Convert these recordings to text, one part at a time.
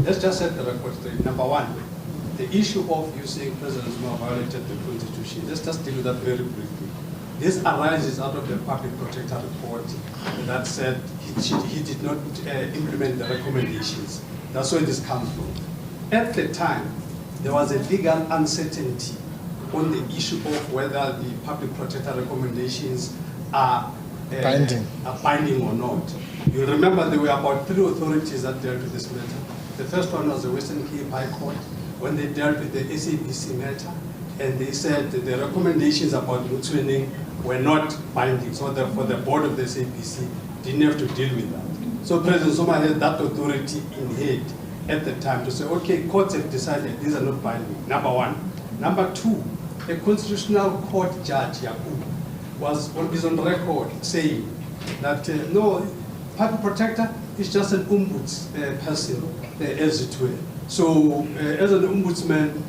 Let's just set the record straight. Number one, the issue of you saying President Zuma violated the Constitution, let's just deal with that very briefly. This arises out of the public protector report that said he did not implement the recommendations. That's where this comes from. At the time, there was a legal uncertainty on the issue of whether the public protector recommendations are binding or not. You remember there were about 3 authorities that dealt with this matter. The first one was the Western Cape High Court, when they dealt with the SABC matter, and they said that the recommendations about Mutsuening were not binding, so for the board of the SABC didn't have to deal with that. So President Zuma had that authority in head at the time to say, okay, courts have decided these are not binding, number one. Number two, a constitutional court judge, Yakubu, is on record saying that no, public protector is just an ombuds person, as it were. So as an ombudsman,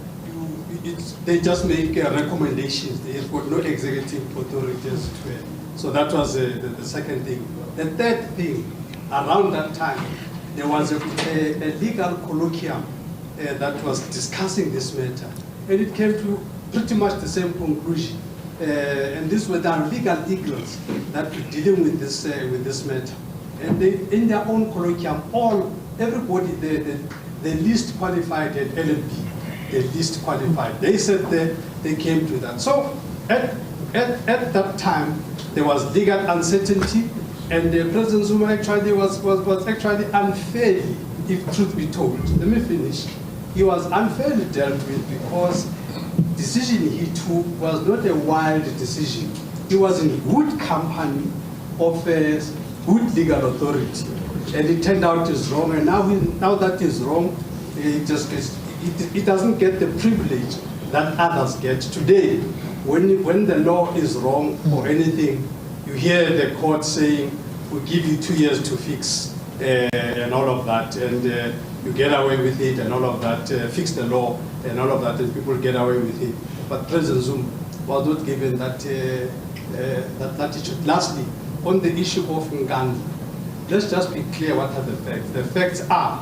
they just make recommendations. They've got no executive authority, as it were. So that was the second thing. The third thing, around that time, there was a legal colloquium that was discussing this matter. And it came to pretty much the same conclusion. And these were the legal eagles that were dealing with this matter. And they, in their own colloquium, everybody, the least qualified at LLB, the least qualified. They said they came to that. So at that time, there was legal uncertainty, and President Zuma actually was actually unfairly, if truth be told. Let me finish. He was unfairly dealt with because the decision he took was not a wild decision. He was in good company of a good legal authority, and it turned out is wrong. And now that is wrong, it doesn't get the privilege that others get today. When the law is wrong or anything, you hear the court saying, "We'll give you 2 years to fix," and all of that, and you get away with it, and all of that. Fix the law, and all of that, and people get away with it. But President Zuma was not given that issue. Lastly, on the issue of Nkandla, let's just be clear what are the facts. The facts are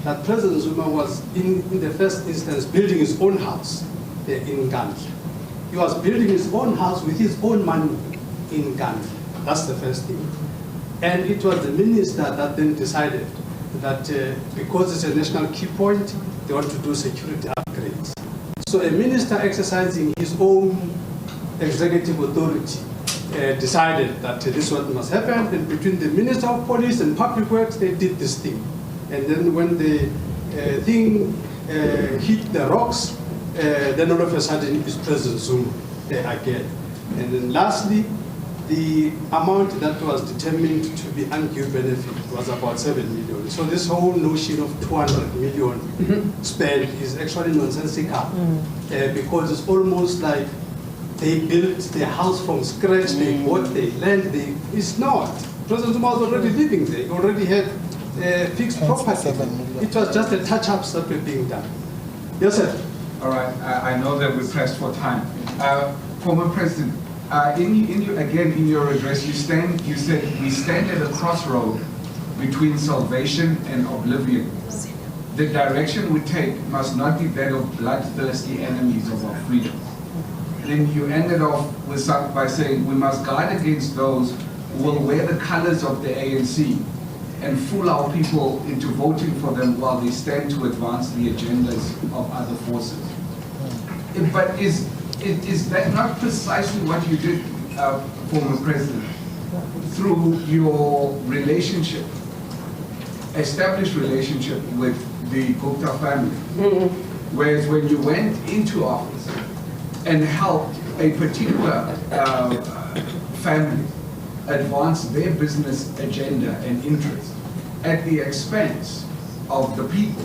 that President Zuma was, in the first instance, building his own house in Nkandla. He was building his own house with his own money in Nkandla. That's the first thing. And it was the minister that then decided that because it's a national key point, they want to do security upgrades. So a minister exercising his own executive authority decided that this is what must happen, and between the Minister of Police and Public Works, they did this thing. And then when the thing hit the rocks, then all of a sudden it's President Zuma again. And then lastly, the amount that was determined to be undue benefit was about 7 million. So this whole notion of 200 million spent is actually nonsensical because it's almost like they built their house from scratch, they bought the land, it's not. President Zuma was already living there, he already had fixed property. It was just the touch-ups that were being done. Yes, sir. All right, I know that we're pressed for time. Former President, in your address, you said we stand at a crossroad between salvation and oblivion. The direction we take must not be that of bloodthirsty enemies of our freedom. Then you ended off by saying we must guard against those who will wear the colors of the ANC and fool our people into voting for them while they stand to advance the agendas of other forces. But is that not precisely what you did, former President, through your relationship, established relationship with the Gupta family? Whereas when you went into office and helped a particular family advance their business agenda and interests at the expense of the people,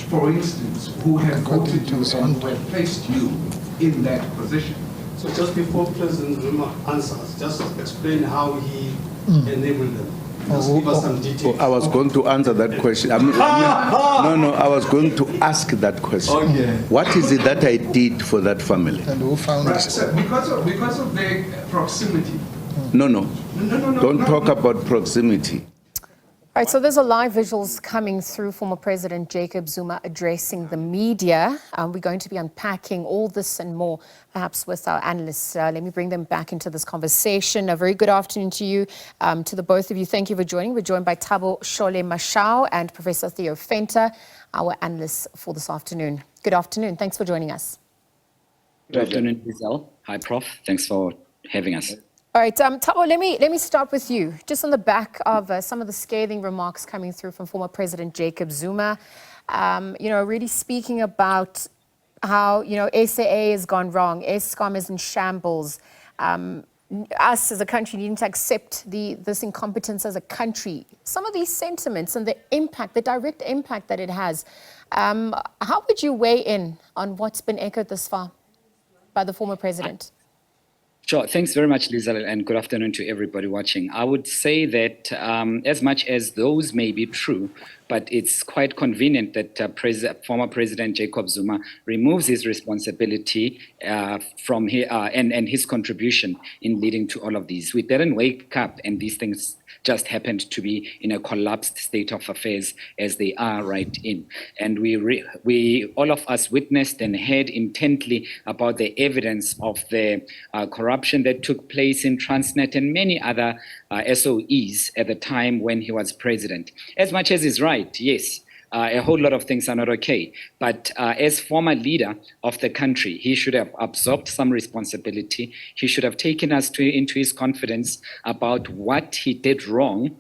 for instance, who have voted you and who have placed you in that position. So just before President Zuma answers, just explain how he enabled them. Just give us some details. I was going to answer that question. I was going to ask that question. Okay. What is it that I did for that family? And who found Right, it? so because of their proximity. No. Don't talk about proximity. All right, so there's a live visuals coming through former President Jacob Zuma addressing the media. We're going to be unpacking all this and more, perhaps with our analysts. Let me bring them back into this conversation. A very good afternoon to you, to the both of you. Thank you for joining. We're joined by Thabo Shole Mashao and Professor Theo Venter, our analysts for this afternoon. Good afternoon. Thanks for joining us. Good afternoon, Liezle. Hi, Prof. Thanks for having us. All right, Thabo, let me start with you. Just on the back of some of the scathing remarks coming through from former President Jacob Zuma, really speaking about how, SAA has gone wrong, Eskom is in shambles, us as a country needing to accept this incompetence as a country. Some of these sentiments and the impact, the direct impact that it has, how would you weigh in on what's been echoed this far by the former president? Sure. Thanks very much, Liezle, and good afternoon to everybody watching. I would say that as much as those may be true, but it's quite convenient that former President Jacob Zuma removes his responsibility from here and his contribution in leading to all of these. We didn't wake up and these things just happened to be in a collapsed state of affairs as they are right in. And we all of us witnessed and heard intently about the evidence of the corruption that took place in Transnet and many other SOEs at the time when he was president. As much as he's right, yes, a whole lot of things are not okay. But as former leader of the country, he should have absorbed some responsibility. He should have taken us into his confidence about what he did wrong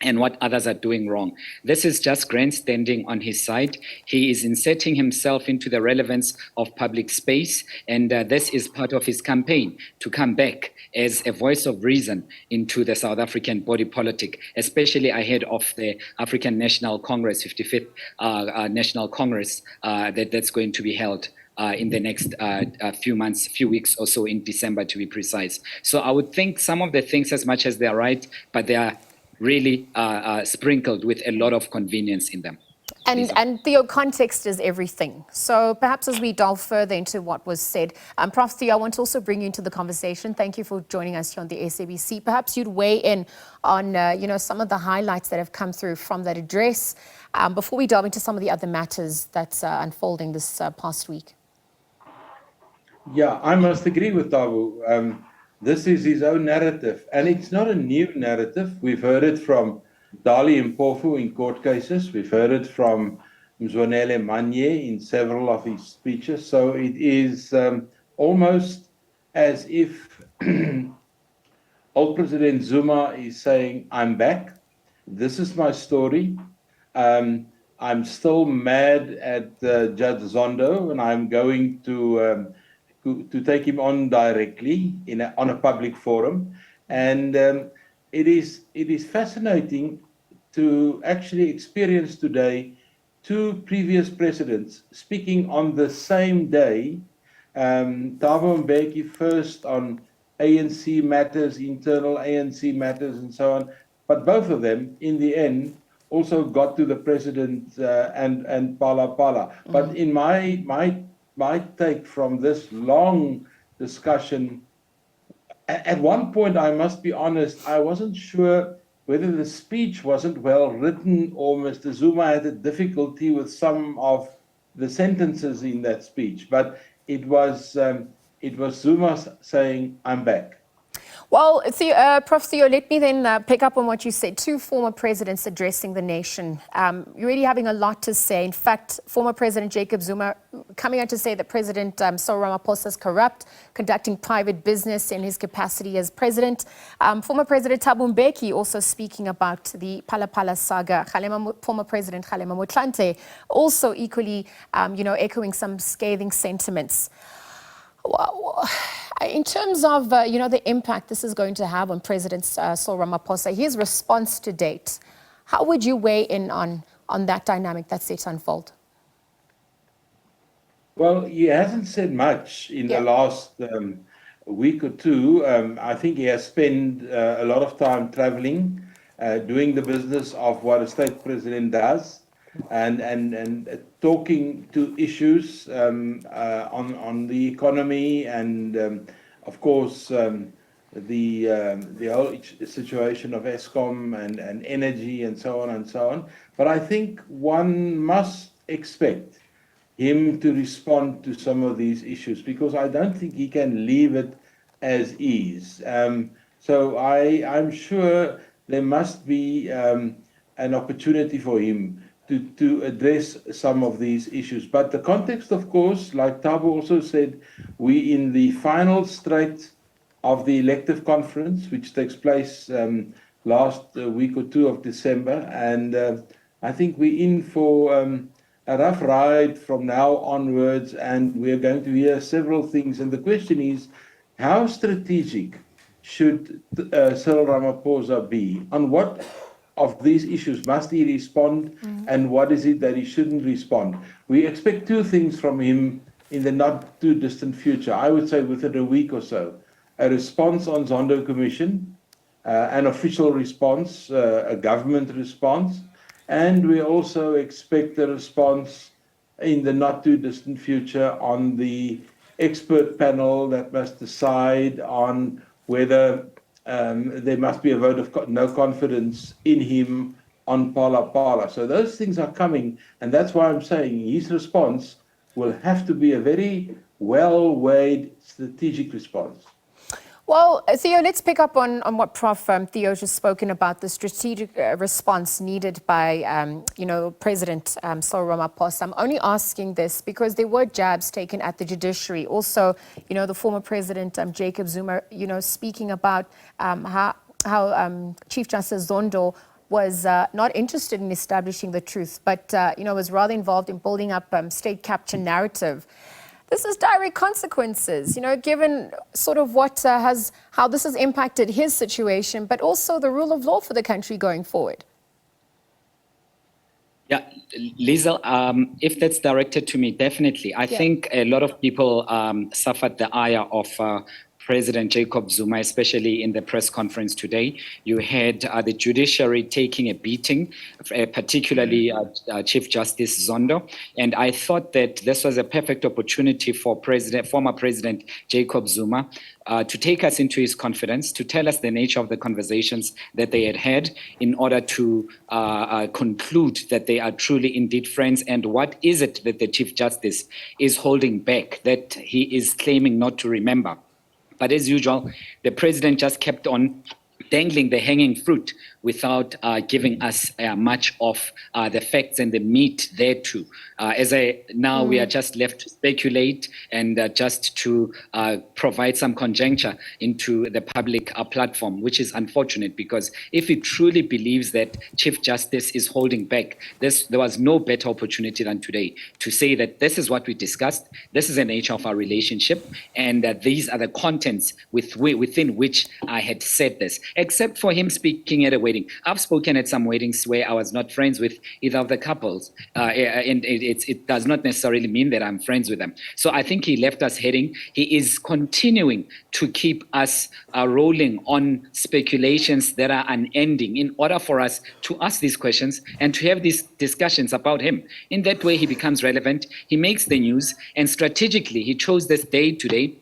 and what others are doing wrong. This is just grandstanding on his side. He is inserting himself into the relevance of public space, and this is part of his campaign to come back as a voice of reason into the South African body politic, especially ahead of the African National Congress, 55th National Congress that's going to be held in the next few weeks or so in December, to be precise. So I would think some of the things, as much as they are right, but they are really sprinkled with a lot of convenience in them. And Theo, context is everything. So perhaps as we delve further into what was said, Prof. Theo, I want to also bring you into the conversation. Thank you for joining us here on the SABC. Perhaps you'd weigh in on, some of the highlights that have come through from that address before we delve into some of the other matters that's unfolding this past week. Yeah, I must agree with Thabo. This is his own narrative, and it's not a new narrative. We've heard it from Dali Mpofu in court cases. We've heard it from Mzwanele Manye in several of his speeches. So it is almost as if old President Zuma is saying, I'm back. This is my story. I'm still mad at Judge Zondo, and I'm going to take him on directly on a public forum. And it is fascinating to actually experience today two previous presidents speaking on the same day. Thabo Mbeki first on ANC matters, internal ANC matters, and so on. But both of them, in the end, also got to the president and Pala. Mm-hmm. But in my take from this long discussion, at one point, I must be honest, I wasn't sure whether the speech wasn't well written or Mr. Zuma had a difficulty with some of the sentences in that speech. But it was Zuma saying, I'm back. Well, Prof. Theo, let me then pick up on what you said. Two former presidents addressing the nation. You're really having a lot to say. In fact, former President Jacob Zuma coming out to say that President Cyril Ramaphosa is corrupt, conducting private business in his capacity as president. Former President Thabo Mbeki also speaking about the Phala saga. Former President Kgalema Motlanthe also equally, echoing some scathing sentiments. In terms of, the impact this is going to have on President Cyril Ramaphosa, his response to date, how would you weigh in on that dynamic that's set to unfold? Well, he hasn't said much in the last week or two. I think he has spent a lot of time traveling, doing the business of what a state president does. And talking to issues on the economy and of course the whole situation of Eskom and energy and so on and so on. But I think one must expect him to respond to some of these issues, because I don't think he can leave it as is. So I'm sure there must be an opportunity for him to address some of these issues. But the context, of course, like Thabo also said, we in the final straight of the elective conference, which takes place last week or two of December. And I think we're in for a rough ride from now onwards, and we're going to hear several things. And the question is, how strategic should Cyril Ramaphosa be? On what of these issues must he respond, and what is it that he shouldn't respond? We expect two things from him in the not too distant future. I would say within a week or so. A response on Zondo Commission, an official response, a government response, and we also expect a response in the not too distant future on the expert panel that must decide on whether there must be a vote of no confidence in him on Phala. So those things are coming, and that's why I'm saying his response will have to be a very well-weighed strategic response. Well, Theo, let's pick up on what Prof. Theo just spoken about, the strategic response needed by, President Cyril Ramaphosa. I'm only asking this because there were jabs taken at the judiciary. Also, the former president, Jacob Zuma, speaking about how Chief Justice Zondo was not interested in establishing the truth, but, was rather involved in building up state capture narrative. This is direct consequences, given sort of how this has impacted his situation, but also the rule of law for the country going forward. Yeah, Liezle, if that's directed to me, definitely. I think a lot of people suffered the ire of President Jacob Zuma, especially in the press conference today. You had the judiciary taking a beating, particularly Chief Justice Zondo. And I thought that this was a perfect opportunity for former President Jacob Zuma to take us into his confidence, to tell us the nature of the conversations that they had in order to conclude that they are truly indeed friends, and what is it that the Chief Justice is holding back, that he is claiming not to remember. But as usual, the president just kept on dangling the hanging fruit without giving us much of the facts and the meat thereto. We are just left to speculate and just to provide some conjecture into the public platform, which is unfortunate, because if he truly believes that Chief Justice is holding back, there was no better opportunity than today to say that this is what we discussed, this is the nature of our relationship, and that these are the contents within which I had said this, except for him speaking at a wedding. I've spoken at some weddings where I was not friends with either of the couples, and it does not necessarily mean that I'm friends with them. So I think he left us heading. He is continuing to keep us rolling on speculations that are unending in order for us to ask these questions and to have these discussions about him. In that way, he becomes relevant, he makes the news, and strategically, he chose this day today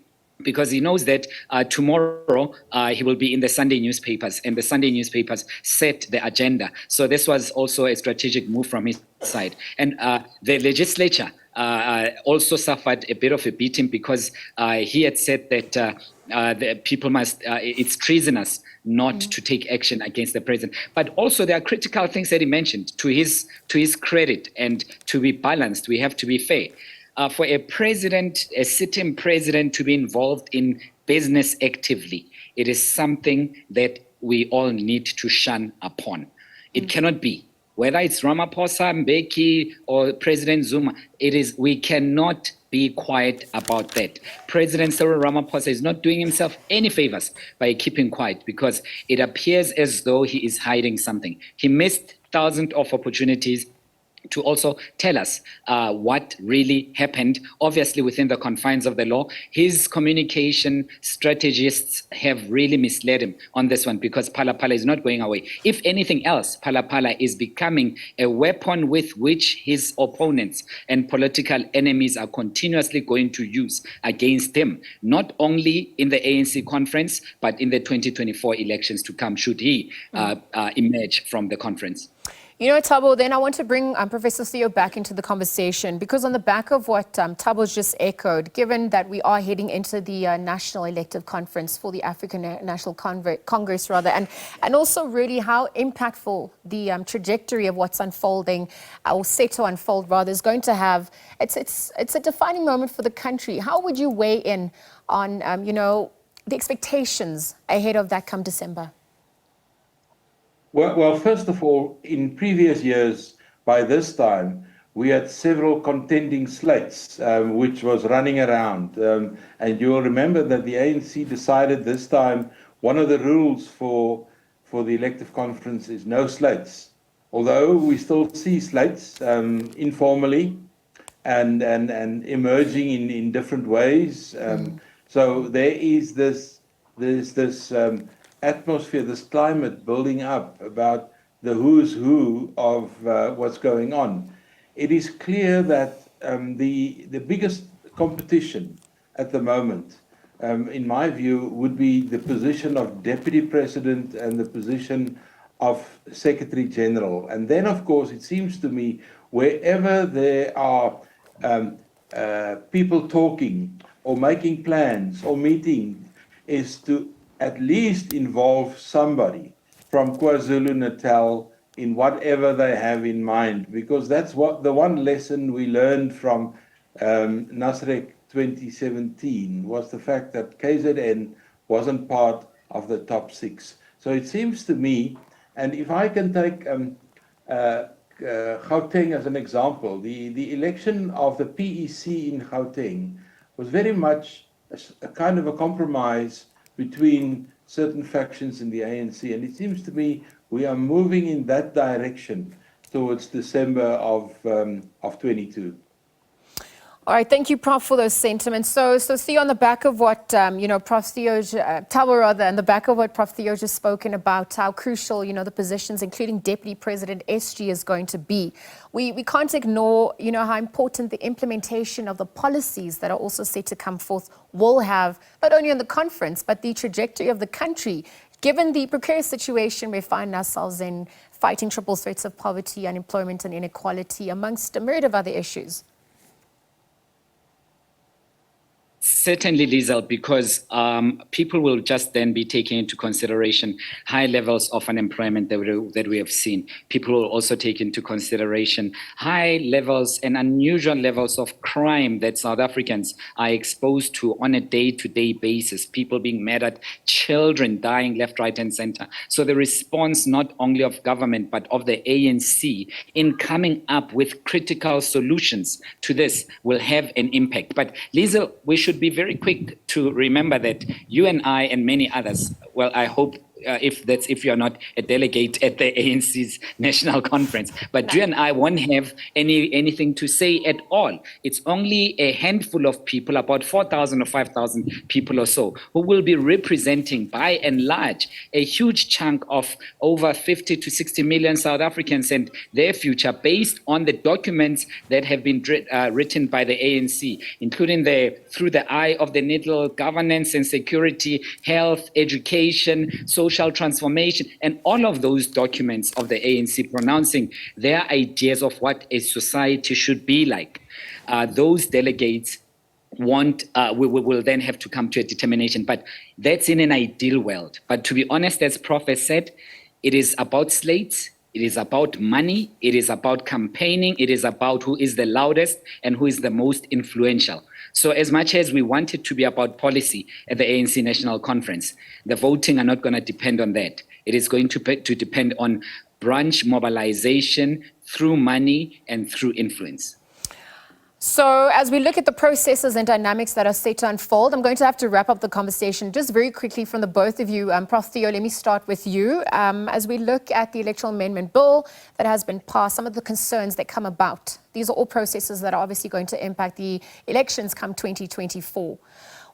because he knows that tomorrow he will be in the Sunday newspapers, and the Sunday newspapers set the agenda. So this was also a strategic move from his side. And the legislature also suffered a bit of a beating because he had said that the people must, it's treasonous not to take action against the president. But also there are critical things that he mentioned. To his credit, and to be balanced, we have to be fair. For a president, a sitting president, to be involved in business actively, it is something that we all need to shun upon. It cannot be. Whether it's Ramaphosa, Mbeki, or President Zuma, we cannot be quiet about that. President Cyril Ramaphosa is not doing himself any favors by keeping quiet, because it appears as though he is hiding something. He missed thousands of opportunities to also tell us what really happened, obviously within the confines of the law. His communication strategists have really misled him on this one, because Phala Phala is not going away. If anything else, Phala Phala is becoming a weapon with which his opponents and political enemies are continuously going to use against him, not only in the ANC conference, but in the 2024 elections to come, should he emerge from the conference. You know, Thabo, then I want to bring Professor Theo back into the conversation, because on the back of what Thabo's just echoed, given that we are heading into the National Elective Conference for the African National Congress, and also really how impactful the trajectory of what's unfolding, or set to unfold rather, is going to have, it's a defining moment for the country. How would you weigh in on, you know, the expectations ahead of that come December? Well, first of all, in previous years, by this time, we had several contending slates, which was running around. And you'll remember that the ANC decided this time, one of the rules for the elective conference is no slates. Although we still see slates informally and emerging in different ways. So there is this atmosphere, this climate building up about the who's who of what's going on. It is clear that the biggest competition at the moment, in my view, would be the position of Deputy President and the position of Secretary General. And then, of course, it seems to me, wherever there are people talking or making plans or meeting, is to at least involve somebody from KwaZulu-Natal in whatever they have in mind, because that's what the one lesson we learned from Nasrec 2017 was the fact that KZN wasn't part of the top 6. So it seems to me, and if I can take Gauteng as an example, the election of the PEC in Gauteng was very much a kind of a compromise between certain factions in the ANC, and it seems to me we are moving in that direction towards December of 22. All right, thank you, Prof, for those sentiments. So Theo, on the back of what, you know, Prof. Theo, Thabo rather, and the back of what Prof. Theo just spoken about, how crucial, you know, the positions, including Deputy President SG, is going to be. We can't ignore, you know, how important the implementation of the policies that are also set to come forth will have, not only on the conference, but the trajectory of the country, given the precarious situation we find ourselves in, fighting triple threats of poverty, unemployment, and inequality, amongst a myriad of other issues. Certainly, Liezle, because people will just then be taking into consideration high levels of unemployment that we have seen. People will also take into consideration high levels and unusual levels of crime that South Africans are exposed to on a day-to-day basis. People being murdered, children dying left, right, and center. So the response not only of government, but of the ANC in coming up with critical solutions to this will have an impact. But Liezle, we should be very quick to remember that you and I and many others, well, I hope if you're not a delegate at the ANC's national conference, but you and I won't have anything to say at all. It's only a handful of people, about 4,000 or 5,000 people or so, who will be representing, by and large, a huge chunk of over 50 to 60 million South Africans and their future, based on the documents that have been written by the ANC, including through the eye of the needle, governance and security, health, education, social transformation, and all of those documents of the ANC pronouncing their ideas of what a society should be like. Those delegates will then have to come to a determination, but that's in an ideal world. But to be honest, as Prof has said, it is about slates, it is about money, it is about campaigning, it is about who is the loudest and who is the most influential. So as much as we want it to be about policy at the ANC National Conference, the voting are not going to depend on that. It is going to depend on branch mobilization through money and through influence. So as we look at the processes and dynamics that are set to unfold, I'm going to have to wrap up the conversation just very quickly from the both of you. Prof. Theo, let me start with you. As we look at the electoral amendment bill that has been passed, some of the concerns that come about, these are all processes that are obviously going to impact the elections come 2024.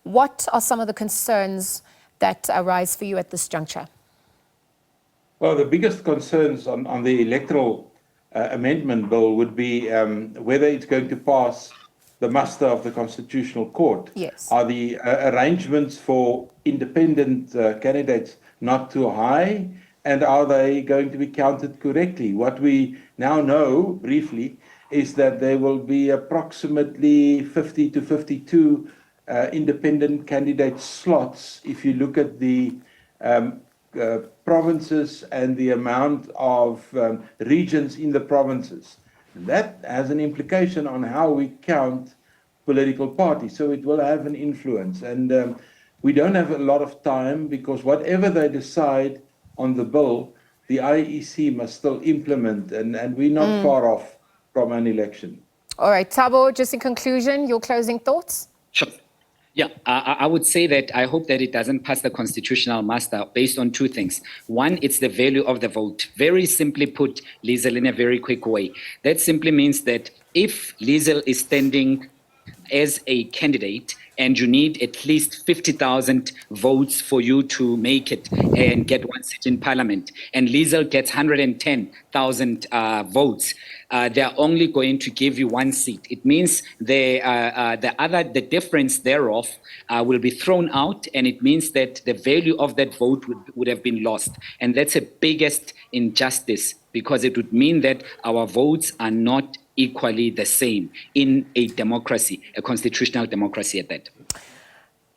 What are some of the concerns that arise for you at this juncture? Well, the biggest concerns on the electoral amendment bill would be whether it's going to pass the muster of the Constitutional Court. Yes. Are the arrangements for independent candidates not too high, and are they going to be counted correctly? What we now know, briefly, is that there will be approximately 50 to 52 independent candidate slots if you look at the provinces and the amount of regions in the provinces. That has an implication on how we count political parties, so it will have an influence. And we don't have a lot of time, because whatever they decide on the bill, the IEC must still implement, and we're not far off from an election. All right, Thabo, just in conclusion, your closing thoughts? Sure. Yeah, I would say that I hope that it doesn't pass the constitutional muster based on two things. One, it's the value of the vote. Very simply put, Liezle, in a very quick way. That simply means that if Liezle is standing as a candidate and you need at least 50,000 votes for you to make it and get one seat in parliament, and Liezle gets 110,000 votes, they're only going to give you one seat. It means the difference thereof will be thrown out, and it means that the value of that vote would have been lost. And that's the biggest injustice, because it would mean that our votes are not equally the same in a democracy, a constitutional democracy at that.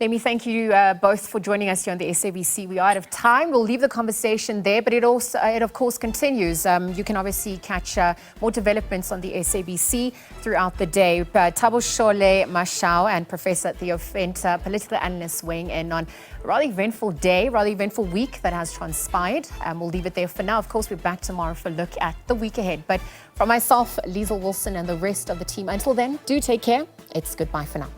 Let me thank you both for joining us here on the SABC. We are out of time. We'll leave the conversation there, but it of course continues. You can obviously catch more developments on the SABC throughout the day. Thabo Shole Mashao and Professor Theo Venter, political analysts, weighing in on a rather eventful day, rather eventful week that has transpired. We'll leave it there for now. Of course, we're back tomorrow for a look at the week ahead. But from myself, Liezle Wilson, and the rest of the team, until then, do take care. It's goodbye for now.